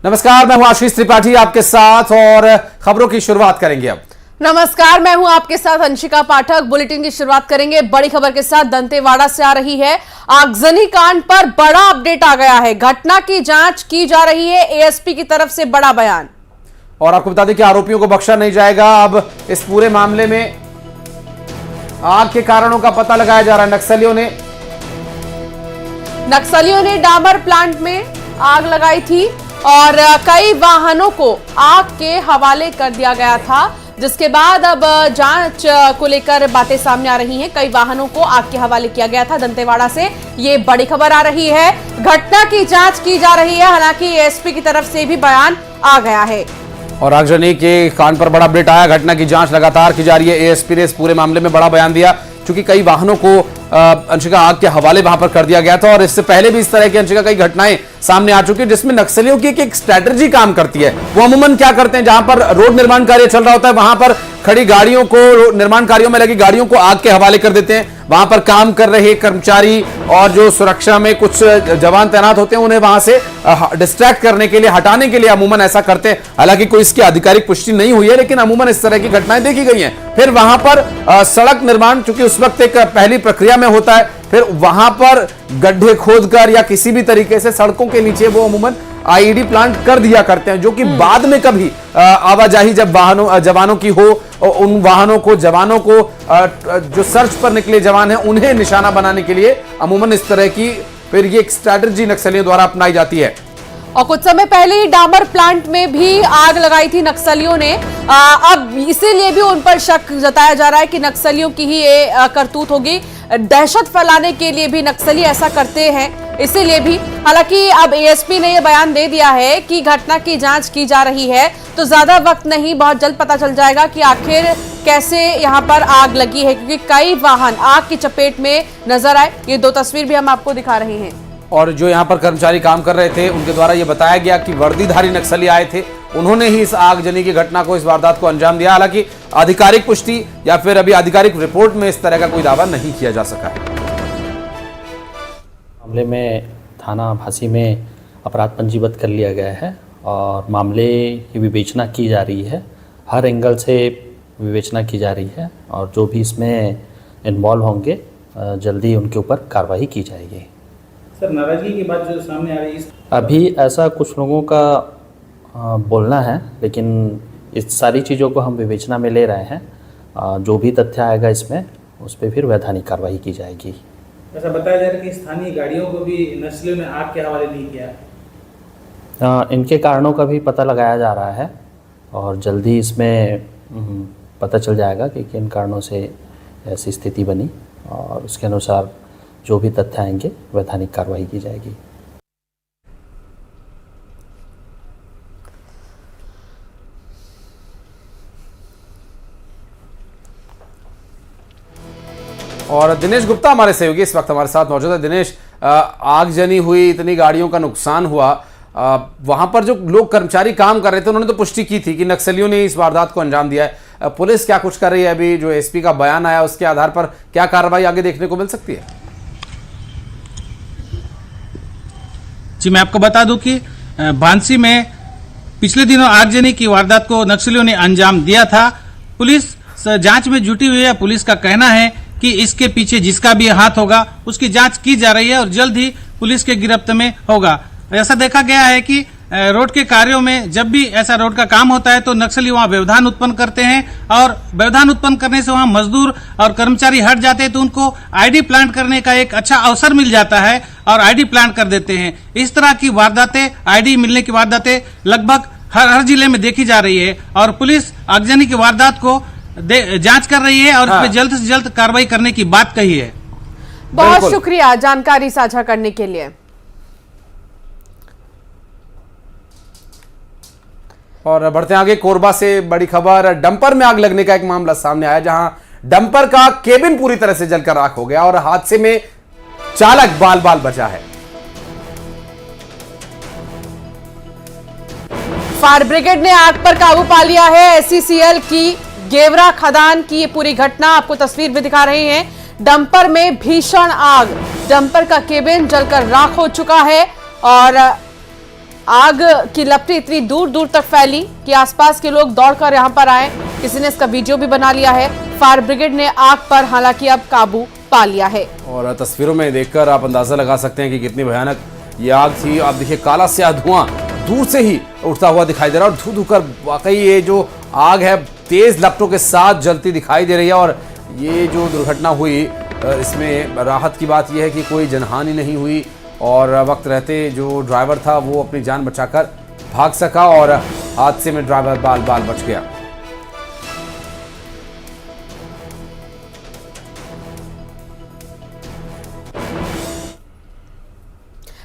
नमस्कार, मैं हूं आशीष त्रिपाठी आपके साथ और खबरों की शुरुआत करेंगे अब। नमस्कार, मैं हूं आपके साथ अंशिका पाठक। बुलेटिन की शुरुआत करेंगे बड़ी खबर के साथ। दंतेवाड़ा से आ रही है आगजनी कांड पर बड़ा अपडेट आ गया है। घटना की जांच की जा रही है, एएसपी की तरफ से बड़ा बयान। और आपको बता दें कि आरोपियों को बख्शा नहीं जाएगा। अब इस पूरे मामले में आग के कारणों का पता लगाया जा रहा है। नक्सलियों ने डामर प्लांट में आग लगाई थी और कई वाहनों को आग के हवाले कर दिया गया था, जिसके बाद अब जांच को लेकर बातें सामने आ रही हैं। कई वाहनों को आग के हवाले किया गया था। दंतेवाड़ा से ये बड़ी खबर आ रही है। घटना की जांच की जा रही है, हालांकि एएसपी की तरफ से भी बयान आ गया है। और आगजनी के कांड पर बड़ा अपडेट आया। घटना की जांच लगातार की जा रही है। एएसपी ने इस पूरे मामले में बड़ा बयान दिया, क्योंकि कई वाहनों को अंशिका आग के हवाले वहां पर कर दिया गया था। और इससे पहले भी इस तरह की अंशिका कई घटनाएं सामने आ चुकी है, जिसमें नक्सलियों की एक स्ट्रेटजी काम करती है। वो अमूमन क्या करते हैं, जहां पर रोड निर्माण कार्य चल रहा होता है वहां पर खड़ी गाड़ियों को, निर्माण कार्यों में लगी गाड़ियों को आग के हवाले कर देते हैं। वहां पर काम कर रहे कर्मचारी और जो सुरक्षा में कुछ जवान तैनात होते हैं, उन्हें वहां से डिस्ट्रैक्ट करने के लिए, हटाने के लिए अमूमन ऐसा करते हैं। हालांकि कोई इसकी आधिकारिक पुष्टि नहीं हुई है, लेकिन अमूमन इस तरह की घटनाएं देखी गई हैं। फिर वहां पर सड़क निर्माण, चूंकि उस वक्त एक पहली प्रक्रिया में होता है, फिर वहां पर गड्ढे खोदकर या किसी भी तरीके से सड़कों के नीचे वो अमूमन आईईडी प्लांट कर दिया करते हैं, जो कि बाद में कभी आवाजाही जब जवानों की हो, उन वाहनों को, जवानों को, जो सर्च पर निकले जवान हैं, उन्हें निशाना बनाने के लिए अमूमन इस तरह की फिर ये एक स्ट्रैटेजी नक्सलियों द्वारा अपनाई जाती है। और कुछ समय पहले ही डामर प्लांट में भी आग लगाई थी नक्सलियों ने। अब इसीलिए भी उन पर शक जताया जा रहा है कि नक्सलियों की ही ये करतूत होगी। दहशत फैलाने के लिए भी नक्सली ऐसा करते हैं, इसीलिए भी। हालांकि अब एएसपी ने यह बयान दे दिया है कि घटना की जांच की जा रही है, तो ज्यादा वक्त नहीं, बहुत जल्द पता चल जाएगा कि आखिर कैसे यहां पर आग लगी है, क्योंकि कई वाहन आग की चपेट में नजर आए। ये दो तस्वीर भी हम आपको दिखा रहे हैं। और जो यहाँ पर कर्मचारी काम कर रहे थे, उनके द्वारा यह बताया गया कि वर्दीधारी नक्सली आए थे, उन्होंने ही इस आगजनी की घटना को, इस वारदात को अंजाम दिया। हालांकि आधिकारिक पुष्टि या फिर अभी आधिकारिक रिपोर्ट में इस तरह का कोई दावा नहीं किया जा सका है। मामले में थाना भासी में अपराध पंजीबद्ध कर लिया गया है और मामले की विवेचना की जा रही है। हर एंगल से विवेचना की जा रही है और जो भी इसमें इन्वॉल्व होंगे जल्दी उनके ऊपर कार्रवाई की जाएगी। सर, नाराजगी की बात जो सामने आ रही है, अभी ऐसा कुछ लोगों का बोलना है, लेकिन इस सारी चीज़ों को हम विवेचना में ले रहे हैं। जो भी तथ्य आएगा इसमें, उस पर फिर वैधानिक कार्रवाई की जाएगी। ऐसा बताया जा रहा है कि स्थानीय गाड़ियों को भी नक्सलियों ने आग के हवाले नहीं किया। इनके कारणों का भी पता लगाया जा रहा है और जल्दी इसमें पता चल जाएगा कि किन कारणों से ऐसी स्थिति बनी, और उसके अनुसार जो भी तथ्य आएंगे वैधानिक कार्रवाई की जाएगी। और दिनेश गुप्ता हमारे सहयोगी इस वक्त हमारे साथ मौजूद है। दिनेश, आगजनी हुई, इतनी गाड़ियों का नुकसान हुआ, वहां पर जो लोग कर्मचारी काम कर रहे थे, उन्होंने तो पुष्टि की थी कि नक्सलियों ने इस वारदात को अंजाम दिया है। पुलिस क्या कुछ कर रही है? अभी जो एसपी का बयान आया, उसके आधार पर क्या कार्रवाई आगे देखने को मिल सकती है? जी, मैं आपको बता दूं कि भांसी में पिछले दिनों आगजनी की वारदात को नक्सलियों ने अंजाम दिया था। पुलिस जांच में जुटी हुई है। पुलिस का कहना है कि इसके पीछे जिसका भी हाथ होगा उसकी जांच की जा रही है और जल्द ही पुलिस के गिरफ्त में होगा। ऐसा देखा गया है कि रोड के कार्यों में जब भी ऐसा रोड का काम होता है तो नक्सली वहां व्यवधान उत्पन्न करते हैं, और व्यवधान उत्पन्न करने से वहां मजदूर और कर्मचारी हट जाते हैं, तो उनको आईडी प्लांट करने का एक अच्छा अवसर मिल जाता है और आईडी प्लांट कर देते हैं। इस तरह की वारदातें, आईडी मिलने की वारदातें लगभग हर जिले में देखी जा रही है और पुलिस आगजनी की वारदात को जांच कर रही है और इस पर जल्द से जल्द कार्रवाई करने की बात कही है। बहुत शुक्रिया जानकारी साझा करने के लिए। और बढ़ते आगे, कोरबा से बड़ी खबर। डंपर में आग लगने का एक मामला सामने आया, जहां डंपर का केबिन पूरी तरह से जलकर राख हो गया और हादसे में चालक बाल बाल बचा है। फायर ब्रिगेड ने आग पर काबू पा लिया है। एससीसीएल की गेवरा खदान की ये पूरी घटना आपको तस्वीर भी दिखा रहे हैं। डंपर में भीषण आग, डंपर का केबिन जलकर राख हो चुका है और आग की लपटें इतनी दूर दूर तक फैली कि आसपास के लोग दौड़कर यहां पर आए। किसी ने इसका वीडियो भी बना लिया है। फायर ब्रिगेड ने आग पर हालांकि अब काबू पा लिया है। और तस्वीरों में देखकर आप अंदाजा लगा सकते हैं कि कितनी भयानक ये आग थी। आप देखिए काला स्याह धुआं दूर से ही उठता हुआ दिखाई दे रहा है और धू धू कर वाकई ये जो आग है तेज लपटों के साथ जलती दिखाई दे रही है। और ये जो दुर्घटना हुई इसमें राहत की बात यह है कि कोई जनहानि नहीं हुई और वक्त रहते जो ड्राइवर था वो अपनी जान बचाकर भाग सका और हादसे में ड्राइवर बाल बाल बच गया।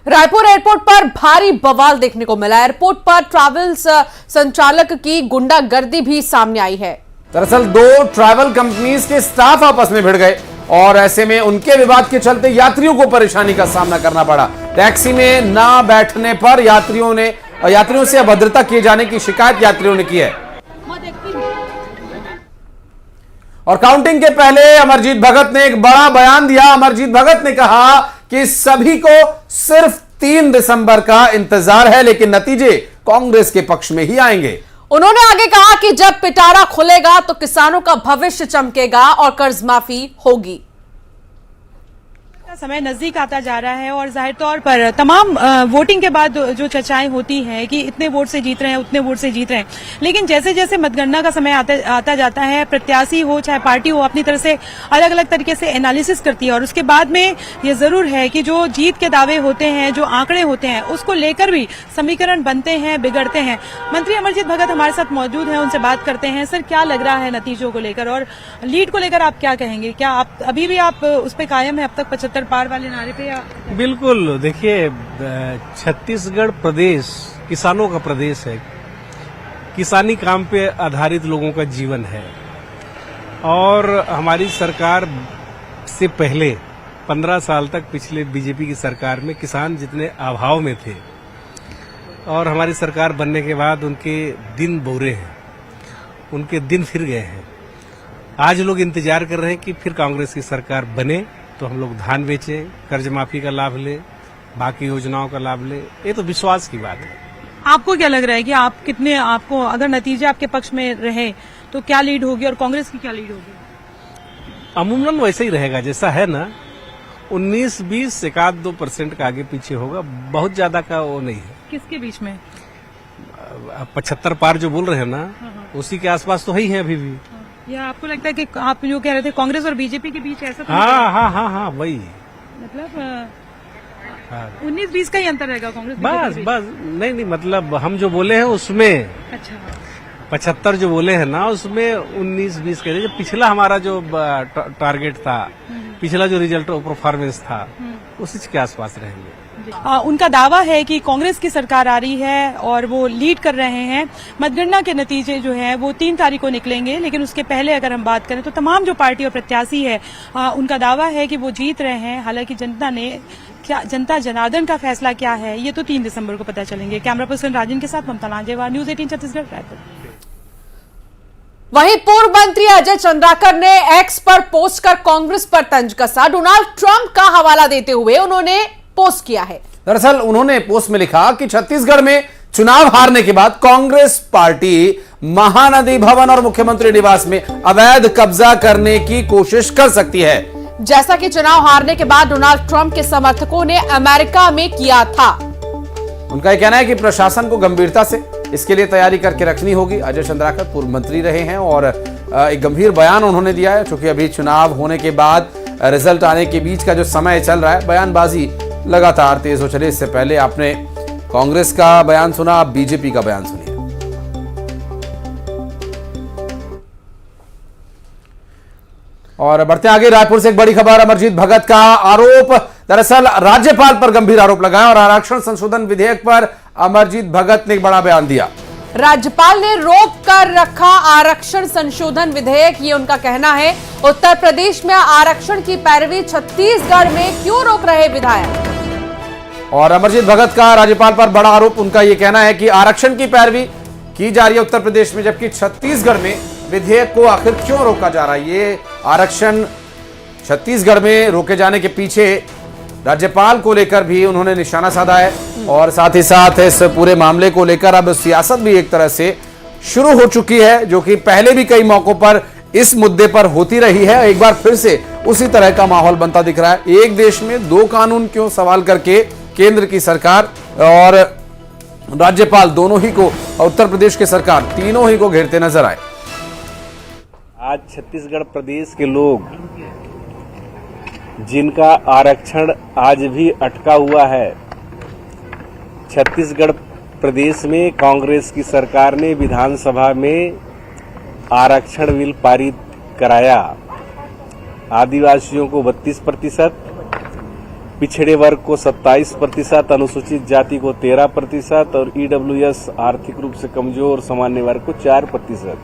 रायपुर एयरपोर्ट पर भारी बवाल देखने को मिला। एयरपोर्ट पर ट्रैवल्स संचालक की गुंडागर्दी भी सामने आई है। दरअसल दो ट्रैवल कंपनीज के स्टाफ आपस में भिड़ गए और ऐसे में उनके विवाद के चलते यात्रियों को परेशानी का सामना करना पड़ा। टैक्सी में ना बैठने पर यात्रियों से अभद्रता किए जाने की शिकायत यात्रियों ने की है। और काउंटिंग के पहले अमरजीत भगत ने एक बड़ा बयान दिया। अमरजीत भगत ने कहा कि सभी को सिर्फ 3 दिसंबर का इंतजार है, लेकिन नतीजे कांग्रेस के पक्ष में ही आएंगे। उन्होंने आगे कहा कि जब पिटारा खुलेगा तो किसानों का भविष्य चमकेगा और कर्ज माफी होगी। समय नजदीक आता जा रहा है और जाहिर तौर पर तमाम वोटिंग के बाद जो चर्चाएं होती हैं कि इतने वोट से जीत रहे हैं, उतने वोट से जीत रहे हैं, लेकिन जैसे जैसे मतगणना का समय आता जाता है, प्रत्याशी हो चाहे पार्टी हो अपनी तरह से अलग अलग तरीके से एनालिसिस करती है और उसके बाद में ये जरूर है कि जो जीत के दावे होते हैं, जो आंकड़े होते हैं, उसको लेकर भी समीकरण बनते हैं, बिगड़ते हैं। मंत्री अमरजीत भगत हमारे साथ मौजूद हैं, उनसे बात करते हैं। सर, क्या लग रहा है नतीजों को लेकर और लीड को लेकर आप क्या कहेंगे? क्या आप अभी भी आप उस पर कायम है अब तक 75 पार वाले नारे पे? या बिल्कुल, देखिए छत्तीसगढ़ प्रदेश किसानों का प्रदेश है। किसानी काम पे आधारित लोगों का जीवन है और हमारी सरकार से पहले 15 साल तक पिछले बीजेपी की सरकार में किसान जितने अभाव में थे और हमारी सरकार बनने के बाद उनके दिन बोरे हैं, उनके दिन फिर गए हैं। आज लोग इंतजार कर रहे हैं कि फिर कांग्रेस की सरकार बने तो हम लोग धान बेचें, कर्ज माफी का लाभ लें, बाकी योजनाओं का लाभ लें। ये तो विश्वास की बात है। आपको क्या लग रहा है कि आपको अगर नतीजे आपके पक्ष में रहे तो क्या लीड होगी और कांग्रेस की क्या लीड होगी? अमूमन वैसे ही रहेगा जैसा है ना, 19-20 1-2% का आगे पीछे होगा, बहुत ज्यादा का वो नहीं है। किसके बीच में? 75 पार जो बोल रहे हैं ना, उसी के आसपास तो ही है अभी भी। या आपको लगता है कि आप जो कह रहे थे कांग्रेस और बीजेपी के बीच ऐसा? हाँ, वही मतलब 19-20 का ही अंतर रहेगा कांग्रेस बस नहीं, मतलब हम जो बोले हैं उसमें अच्छा 75 जो बोले हैं ना उसमें 19-20 के जो पिछला हमारा जो टारगेट था, पिछला जो रिजल्ट परफॉर्मेंस था, उसी के आसपास रहेंगे। उनका दावा है कि कांग्रेस की सरकार आ रही है और वो लीड कर रहे हैं। मतगणना के नतीजे जो हैं वो 3 तारीख को निकलेंगे, लेकिन उसके पहले अगर हम बात करें तो तमाम जो पार्टी और प्रत्याशी है उनका दावा है कि वो जीत रहे हैं। हालांकि जनता जनार्दन का फैसला क्या है ये तो 3 दिसंबर को पता चलेंगे। कैमरा पर्सन राजन के साथ ममता लांजेवार, न्यूज 18 छत्तीसगढ़, रायपुर। वहीं पूर्व मंत्री अजय चंद्राकर ने एक्स पर पोस्ट कर कांग्रेस पर तंज कसा। डोनाल्ड ट्रंप का हवाला देते हुए उन्होंने पोस्ट किया है। दरअसल उन्होंने पोस्ट में लिखा कि छत्तीसगढ़ में चुनाव हारने के बाद कांग्रेस पार्टी महानदी भवन और मुख्यमंत्री निवास में अवैध कब्जा करने की कोशिश कर सकती है, जैसा कि चुनाव हारने के बाद डोनाल्ड ट्रंप के समर्थकों ने अमेरिका में किया था। उनका यह कहना है कि प्रशासन को गंभीरता से इसके लिए तैयारी करके रखनी होगी। अजय चंद्राकर पूर्व मंत्री रहे हैं और एक गंभीर बयान उन्होंने दिया है, क्योंकि अभी चुनाव होने के बाद रिजल्ट आने के बीच का जो समय चल रहा है, बयानबाजी लगातार तेज हो चले। इससे पहले आपने कांग्रेस का बयान सुना, अब बीजेपी का बयान सुनिए। और बढ़ते आगे, रायपुर से एक बड़ी खबर। अमरजीत भगत का आरोप, दरअसल राज्यपाल पर गंभीर आरोप लगाया और आरक्षण संशोधन विधेयक पर अमरजीत भगत ने एक बड़ा बयान दिया। राज्यपाल ने रोक कर रखा आरक्षण संशोधन विधेयक, ये उनका कहना है। उत्तर प्रदेश में आरक्षण की पैरवी छत्तीसगढ़ में क्यों रोक रहे विधायक? और अमरजीत भगत का राज्यपाल पर बड़ा आरोप, उनका यह कहना है कि आरक्षण की पैरवी की जा रही है उत्तर प्रदेश में, जबकि छत्तीसगढ़ में विधेयक को आखिर क्यों रोका जा रहा है। ये आरक्षण छत्तीसगढ़ में रोके जाने के पीछे राज्यपाल को लेकर भी उन्होंने निशाना साधा है और साथ ही साथ इस पूरे मामले को लेकर अब सियासत भी एक तरह से शुरू हो चुकी है, जो कि पहले भी कई मौकों पर इस मुद्दे पर होती रही है। एक बार फिर से उसी तरह का माहौल बनता दिख रहा है। एक देश में दो कानून क्यों सवाल करके केंद्र की सरकार और राज्यपाल दोनों ही को, उत्तर प्रदेश की सरकार तीनों ही को घेरते नजर आए। आज छत्तीसगढ़ प्रदेश के लोग जिनका आरक्षण आज भी अटका हुआ है, छत्तीसगढ़ प्रदेश में कांग्रेस की सरकार ने विधानसभा में आरक्षण बिल पारित कराया। आदिवासियों को 32%, पिछड़े वर्ग को 27%, अनुसूचित जाति को 13% और ईडब्ल्यूएस आर्थिक रूप से कमजोर सामान्य वर्ग को 4%।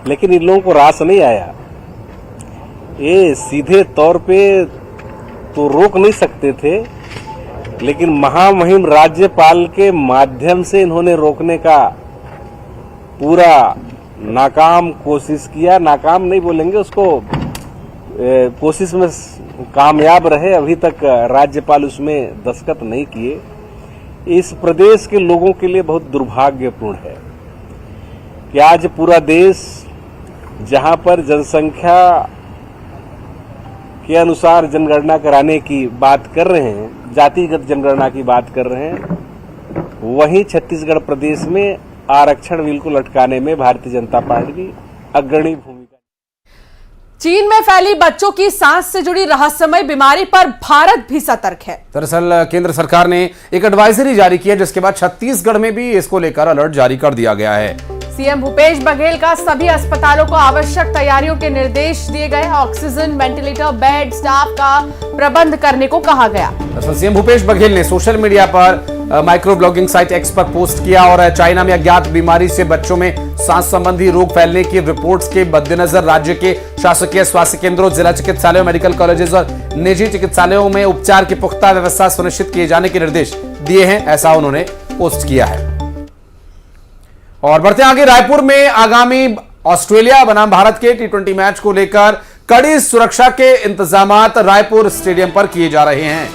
लेकिन इन लोगों को रास नहीं आया। ये सीधे तौर पे तो रोक नहीं सकते थे, लेकिन महामहिम राज्यपाल के माध्यम से इन्होंने रोकने का पूरा नाकाम कोशिश किया। नाकाम नहीं बोलेंगे उसको, कोशिश में कामयाब रहे। अभी तक राज्यपाल उसमें दस्तखत नहीं किए। इस प्रदेश के लोगों के लिए बहुत दुर्भाग्यपूर्ण है कि आज पूरा देश, जहां पर जनसंख्या के अनुसार जनगणना कराने की बात कर रहे हैं, जातिगत जनगणना की बात कर रहे हैं, वहीं छत्तीसगढ़ प्रदेश में आरक्षण बिल को लटकाने में भारतीय जनता पार्टी की अग्रणी भूमिका। चीन में फैली बच्चों की सांस से जुड़ी रहस्यमय बीमारी पर भारत भी सतर्क है। दरअसल केंद्र सरकार ने एक एडवाइजरी जारी की है, जिसके बाद छत्तीसगढ़ में भी इसको लेकर अलर्ट जारी कर दिया गया है। सीएम भूपेश बघेल का सभी अस्पतालों को आवश्यक तैयारियों के निर्देश दिए गए। ऑक्सीजन, वेंटिलेटर, बेड, स्टाफ का प्रबंध करने को कहा गया। दरअसल सीएम भूपेश बघेल ने सोशल मीडिया पर माइक्रो ब्लॉगिंग साइट एक्स पर पोस्ट किया और चाइना में अज्ञात बीमारी से बच्चों में सांस संबंधी रोग फैलने की रिपोर्ट्स के मद्देनजर राज्य के शासकीय स्वास्थ्य केंद्रों, जिला चिकित्सालयों, मेडिकल कॉलेजेस और निजी चिकित्सालयों में उपचार की पुख्ता व्यवस्था सुनिश्चित किए जाने के निर्देश दिए हैं, ऐसा उन्होंने पोस्ट किया है। और बढ़ते आगे, रायपुर में आगामी ऑस्ट्रेलिया बनाम भारत के T20 मैच को लेकर कड़ी सुरक्षा के इंतजामात रायपुर स्टेडियम पर किए जा रहे हैं।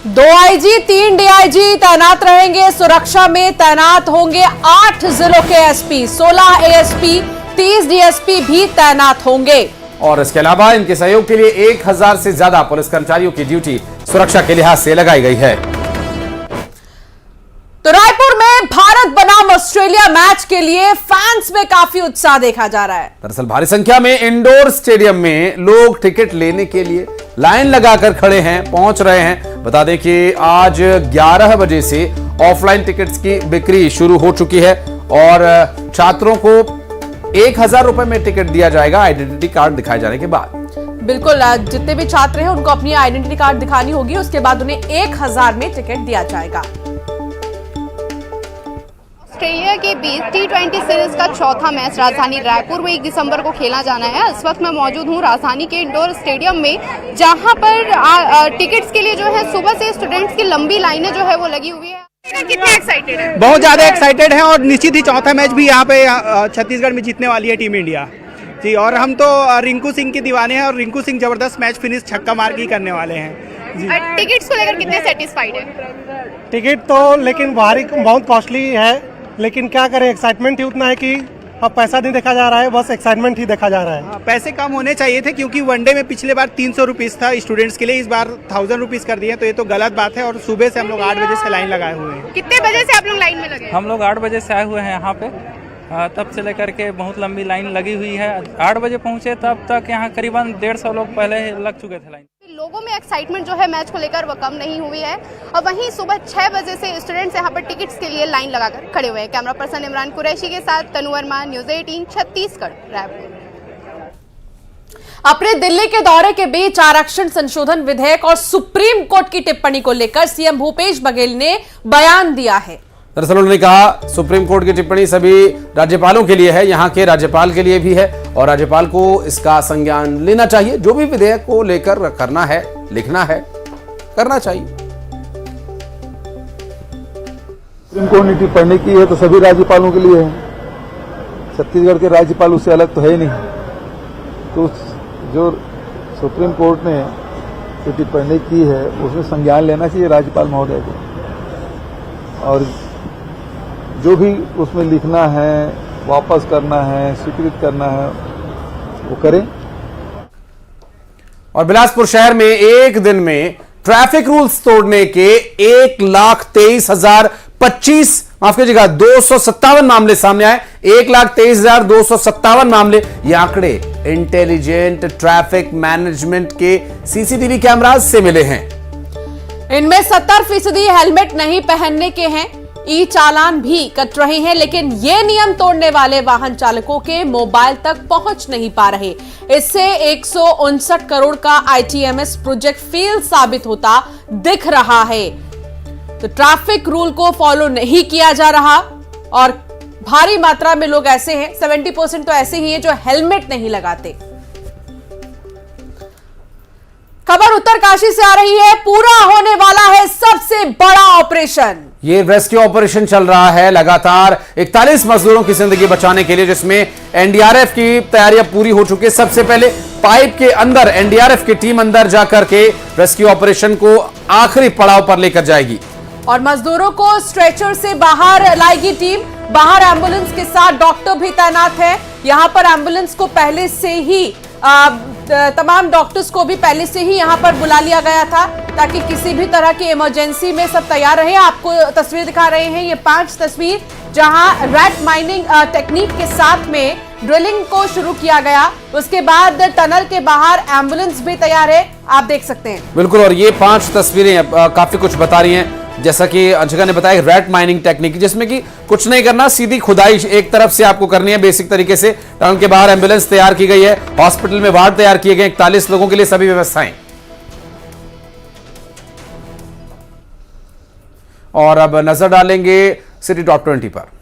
2 आईजी, 3 डीआईजी तैनात रहेंगे। सुरक्षा में तैनात होंगे 8 जिलों के एसपी, 16 एएसपी, 30 डीएसपी भी तैनात होंगे। और इसके अलावा इनके सहयोग के लिए 1000 से ज्यादा पुलिस कर्मचारियों की ड्यूटी सुरक्षा के लिहाज से लगाई गई है। तो रायपुर में भारत बनाम ऑस्ट्रेलिया मैच के लिए फैंस में काफी उत्साह देखा जा रहा है। दरअसल भारी संख्या में इंडोर स्टेडियम में लोग टिकट लेने के लिए लाइन लगाकर खड़े हैं, पहुंच रहे हैं। बता दें कि आज 11 बजे से ऑफलाइन टिकट्स की बिक्री शुरू हो चुकी है और छात्रों को 1000 रुपए में टिकट दिया जाएगा आइडेंटिटी कार्ड दिखाए जाने के बाद। बिल्कुल, जितने भी छात्र हैं उनको अपनी आइडेंटिटी कार्ड दिखानी होगी, उसके बाद उन्हें 1000 में टिकट दिया जाएगा। ऑस्ट्रेलिया के बीच T20 सीरीज का चौथा मैच राजधानी रायपुर में 1 दिसंबर को खेला जाना है। इस वक्त मैं मौजूद हूँ राजधानी के इंडोर स्टेडियम में, जहाँ पर टिकट्स के लिए जो है सुबह से स्टूडेंट्स की लंबी लाइनें जो है वो लगी हुई है। कितने एक्साइटेड है? बहुत ज्यादा एक्साइटेड हैं और निश्चित ही चौथा मैच भी यहाँ पे छत्तीसगढ़ में जीतने वाली है टीम इंडिया जी। और हम तो रिंकू सिंह के दीवाने हैं और रिंकू सिंह जबरदस्त मैच फिनिश छक्का मार के करने वाले हैं जी। टिकट्स को लेकर कितने सेटिस्फाइड है? टिकट तो लेकिन भारी बहुत कॉस्टली है, लेकिन क्या करें, एक्साइटमेंट ही उतना है कि अब पैसा नहीं देखा जा रहा है, बस एक्साइटमेंट ही देखा जा रहा है। पैसे कम होने चाहिए थे क्योंकि वनडे में पिछले बार 300 रुपीज़ था स्टूडेंट्स के लिए, इस बार 1000 रुपीज़ कर दिए, तो ये तो गलत बात है। और सुबह से हम लोग 8 बजे से लाइन लगाए हुए हैं। कितने बजे से आप लोग लाइन में लगे? हम लोग 8 बजे से आए हुए हैं यहाँ पे, तब से लेकर के बहुत लंबी लाइन लगी हुई है। 8 बजे पहुँचे तब तक यहाँ करीबन 150 लोग पहले लग चुके थे लाइन। लोगों में एक्साइटमेंट जो है मैच को लेकर वो कम नहीं हुई है और वहीं सुबह 6 बजे से स्टूडेंट्स यहाँ पर टिकट्स के लिए लाइन लगाकर खड़े हुए हैं। कैमरा पर्सन इमरान कुरैशी के साथ तनु वर्मा, न्यूज़ 18 छत्तीसगढ़ रायपुर। अपने दिल्ली के दौरे के बीच आरक्षण संशोधन विधेयक और सुप्रीम कोर्ट की टिप्पणी को लेकर सीएम भूपेश बघेल ने बयान दिया है। दरअसल उन्होंने कहा सुप्रीम कोर्ट की टिप्पणी सभी राज्यपालों के लिए है, यहाँ के राज्यपाल के लिए भी है और राज्यपाल को इसका संज्ञान लेना चाहिए। जो भी विधेयक को लेकर करना है, लिखना है, करना चाहिए। सुप्रीम कोर्ट ने टिप्पणी की है तो सभी राज्यपालों के लिए है। छत्तीसगढ़ के राज्यपाल उससे अलग तो है ही नहीं। तो जो सुप्रीम कोर्ट ने जो टिप्पणी की है उसमें संज्ञान लेना चाहिए राज्यपाल महोदय को, और जो भी उसमें लिखना है, वापस करना है, स्वीकृत करना है, वो करें। और बिलासपुर शहर में एक दिन में ट्रैफिक रूल्स तोड़ने के 1,23,025 माफ कीजिएगा 257 मामले सामने आए। 1,23,257 मामले। ये आंकड़े इंटेलिजेंट ट्रैफिक मैनेजमेंट के सीसीटीवी कैमरास से मिले हैं। इनमें 70% हेलमेट नहीं पहनने के हैं। ई चालान भी कट रहे हैं, लेकिन ये नियम तोड़ने वाले वाहन चालकों के मोबाइल तक पहुंच नहीं पा रहे। इससे 159 करोड़ का ITMS प्रोजेक्ट फेल साबित होता दिख रहा है। तो ट्रैफिक रूल को फॉलो नहीं किया जा रहा और भारी मात्रा में लोग ऐसे हैं, 70% तो ऐसे ही हैं जो हेलमेट नहीं लगाते। खबर उत्तरकाशी से आ रही है। पूरा होने वाला है सबसे बड़ा ऑपरेशन। ये रेस्क्यू ऑपरेशन चल रहा है लगातार 41 मजदूरों की जिंदगी बचाने के लिए, जिसमें एनडीआरएफ की तैयारियां पूरी हो चुकी है। सबसे पहले पाइप के अंदर एनडीआरएफ की टीम अंदर जाकर के रेस्क्यू ऑपरेशन को आखिरी पड़ाव पर लेकर जाएगी और मजदूरों को स्ट्रेचर से बाहर लाएगी टीम। बाहर एम्बुलेंस के साथ डॉक्टर भी तैनात है। यहां पर एम्बुलेंस को पहले से ही तमाम डॉक्टर्स को भी पहले से ही यहां पर बुला लिया गया था ताकि किसी भी तरह की इमरजेंसी में सब तैयार रहे। आपको तस्वीर दिखा रहे हैं, ये 5 तस्वीर जहां रैट माइनिंग टेक्निक के साथ में ड्रिलिंग को शुरू किया गया। उसके बाद टनल के बाहर एम्बुलेंस भी तैयार है, आप देख सकते हैं। बिल्कुल, और ये 5 तस्वीरें काफी कुछ बता रही हैं। जैसा कि अंशिका ने बताया, रैट माइनिंग टेक्निक, जिसमें कि कुछ नहीं करना, सीधी खुदाई एक तरफ से आपको करनी है बेसिक तरीके से। टनल के बाहर एम्बुलेंस तैयार की गई है। हॉस्पिटल में वार्ड तैयार किए गए 41 लोगों के लिए सभी व्यवस्थाएं। और अब नजर डालेंगे सिटी टॉप 20 पर।